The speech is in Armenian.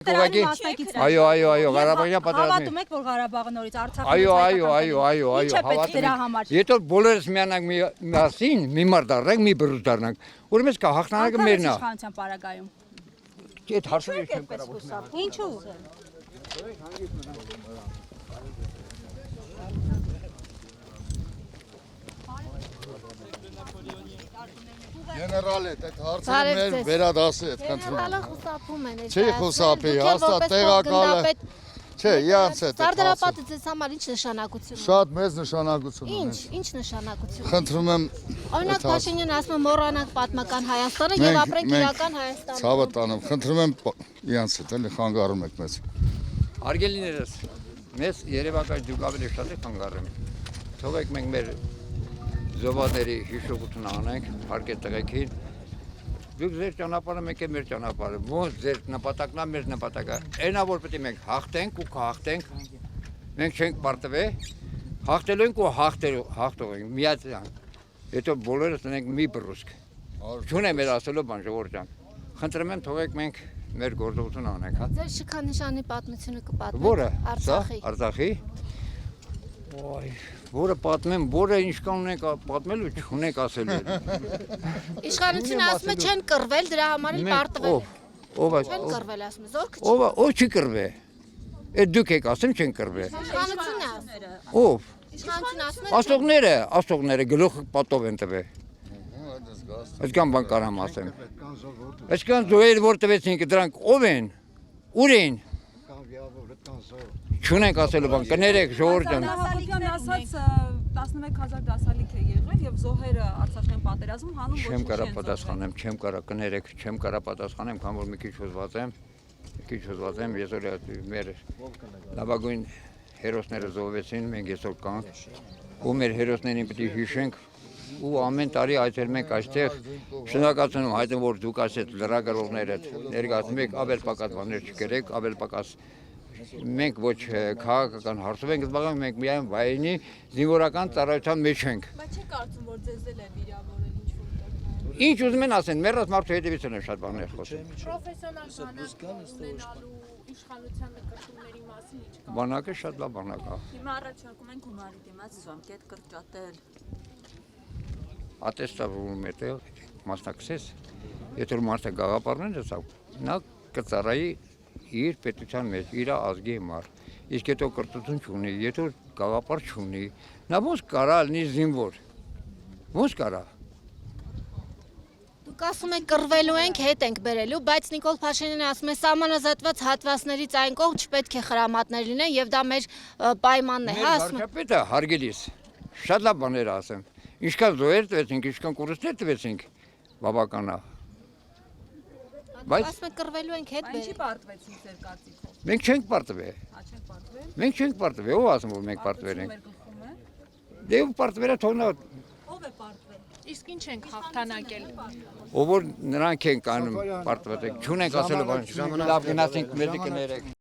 Այո, Ղարաբաղյան պատերազմի։ Հավատում եք, որ Ղարաբաղը նորից Արցախն Այո, Ինչ է պետք դրա համար։ Եթե բոլորս միանանք միասին, մի մար դառնանք, մի բռուց դառնանք, ուրեմն կա հաղթանակը մերն է։ Իշխանության պարագայում։ Այդ հարցը չեմ կարող։ Ինչու։ Գեներալ է, այդ հարցերը մեր վերադասի այդ խնդրում։ Գեներալը խուսափում են։ Չի խուսափի, հաստատ տեղակալը։ Չէ, իրանց հետ։ Սարդարապետը ձեզ համար ինչ նշանակություն ունի։ Շատ մեծ նշանակություն ունի։ Ինչ նշանակություն։ Խնդրում եմ Օրինակ Փաշինյանը ասում է մոռանանք պատմական Հայաստանը եւ ապրենք իրական Հայաստանում։ Ցավը տանում, խնդրում եմ իրանց հետ էլի խանգարում եք մեզ։ Արգելիներս, մեզ երևակայ դուք ավելի շատ եք խանգարում։ Թողեք մենք մեր զոհվածների հիշողություն անենք, հարկե տղեկին։ Դուք ձեր ճանապարհը, մենք էլ մեր ճանապարհը։ Ոնց ձեր նպատակն է, մեր նպատակը։ Այնա որ պետք է մենք հաղթենք ու կհաղթենք։ Մենք չենք պարտվել, հաղթելու ենք ու հաղթող ենք։ Միացան։ Հետո բոլորս ունենք մի բռուսկ։ Չունեմ մեր ասելու բան, ժողովուրդ ջան։ Խնդրում եմ թողեք մենք մեր գործողությունը անենք, հա։ Ձեր շքանշանի պատմությունը կպատմեք։ Որը։ Արցախի։ Ոայ, որը պատմեմ, որը ինչքան ունենք պատմելու, չունենք ասելու։ Իշխանությունը ասում է չեն կռվել, դրա համար էլ պարտվել։ Ով է։ Չեն կռվել ասում է, զորքը չի։ Ով չի կռվել։ Այդ դուք եք ասում չեն կռվել։ Իշխանությունն է ասում։ Ով։ Իշխանությունն ասում է Աստողները գլուխ պատով են տվել։ Այսքան բան կարամ ասեմ։ Այսքան զոհեր որ տվեցինք դրանք ով են։ Ուր են։ Չունենք ասելու բան, կներեք ժողովուրդ ջան։ Նահատակյան ասած 11000 դասալիք է եղել եւ զոհերը Արցախյան պատերազմում հանուն Չեմ կարա պատասխանեմ, չեմ կարա կներեք, չեմ կարա պատասխանեմ, քան որ մի քիչ հոզված եմ, ես որ մեր լավագույն հերոսները զոհվեցին, մենք այսօր կանք ու մեր հերոսներին պետք է հիշենք ու ամեն տարի այցելում ենք այստեղ շնորհակալություն հայտնեմ որ դուք ասეთ լրագրողները ներկայացնում եք ավել պակաս բաներ չկերեք, ավել պակաս մենք ոչ քաղաքական հարցով ենք զբաղվում, մենք միայն վայրենի զինվորական ծառայության մեջ ենք։ Բայց չի կարծում որ ձեզ էլ է վիրավորել ինչ-որ։ Ինչ ուզում են ասեն, մեռած մարդու հետևից են շատ բաներ խոսում։ Պրոֆեսիոնալ բանակ ունենալու իշխանության նկատումների մասին ինչ կա։ Բանակը շատ լավ բանակ է։ Հիմա առաջարկում են գումարի դիմաց ժամկետ կրճատել։ Ատեստավորում է մասնակցես, եթե որ մարդը գաղափարներ դասավ, նա կծառայի իր պետության մեջ, իր ազգի համար, իսկ հետո կրթություն չունի, եթե գաղափար չունի, նա ոնց կարա լինի զինվոր, ոնց կարա։ Դուք ասում եք կռվելու ենք, հետ ենք բերելու, բայց Նիկոլ Փաշինյանը ասում է սահմանազատված հատվածներից այն կողմ չպետք է խրամատներ լինեն եւ դա մեր պայմանն է, հա ասում։ Վարչապետը հարգելիս, շատ լավ բաներ ասեմ, ինչքան զոհեր տվեցինք, ինչքան կորուստներ տվեցինք, բավական է։ Բայց ասում եք կռվելու ենք հետ Ինչի բերել։ պարտվեցին ձեր կարծիքով։ Մենք չենք պարտվել։ Չենք պարտվել։ Մենք չենք պարտվել, ով ասում որ մենք պարտվել ենք։ Մեր գլխում է։ Դե ով պարտվել է թողնա Ով է պարտվել։ Իսկ ինչ ենք հաղթանակել։ ով որ նրանք են կանում պարտվել, չունենք ասելու բան, լավ գնացինք մեզ կներեք։